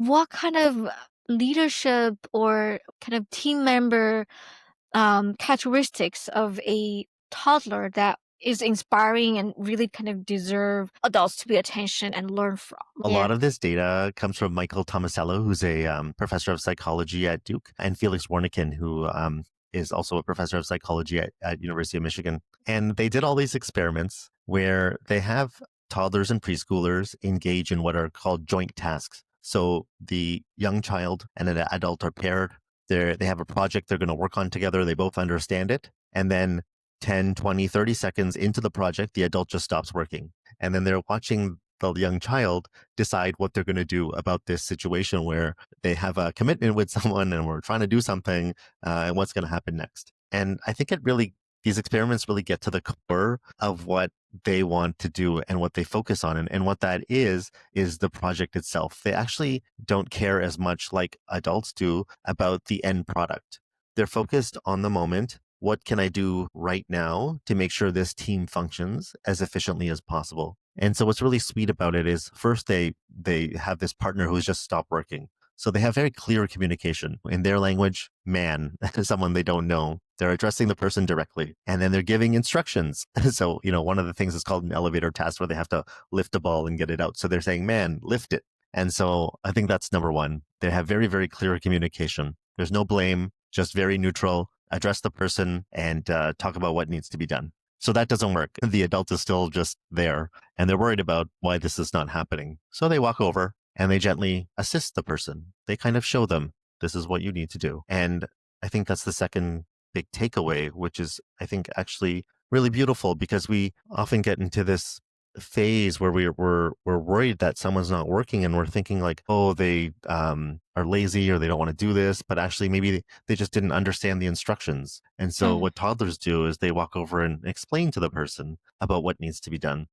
what kind of leadership or kind of team member characteristics of a toddler that is inspiring and really kind of deserve adults to pay attention and learn from? A Yeah. lot of this data comes from Michael Tomasello, who's a professor of psychology at Duke, and Felix Warneken, who is also a professor of psychology at University of Michigan. And they did all these experiments where they have toddlers and preschoolers engage in what are called joint tasks. So the young child and an adult are paired. They have a project they're going to work on together. They both understand it. And then 10, 20, 30 seconds into the project, the adult just stops working. And then they're watching the young child decide what they're going to do about this situation where they have a commitment with someone and we're trying to do something and what's going to happen next. And I think these experiments really get to the core of what they want to do and what they focus on. And what that is the project itself. They actually don't care as much like adults do about the end product. They're focused on the moment. What can I do right now to make sure this team functions as efficiently as possible? And so what's really sweet about it is first they have this partner who's just stopped working. So they have very clear communication in their language. Man, someone they don't know. They're addressing the person directly, and then they're giving instructions. So, one of the things is called an elevator task where they have to lift a ball and get it out. So they're saying, man, lift it. And so I think that's number one. They have very, very clear communication. There's no blame, just very neutral, address the person and talk about what needs to be done. So that doesn't work. The adult is still just there and they're worried about why this is not happening. So they walk over and they gently assist the person. They kind of show them this is what you need to do. And I think that's the second big takeaway, which is, I think, actually really beautiful because we often get into this phase where we're worried that someone's not working and we're thinking like, oh, they are lazy or they don't want to do this, but actually maybe they just didn't understand the instructions. And so Mm. what toddlers do is they walk over and explain to the person about what needs to be done.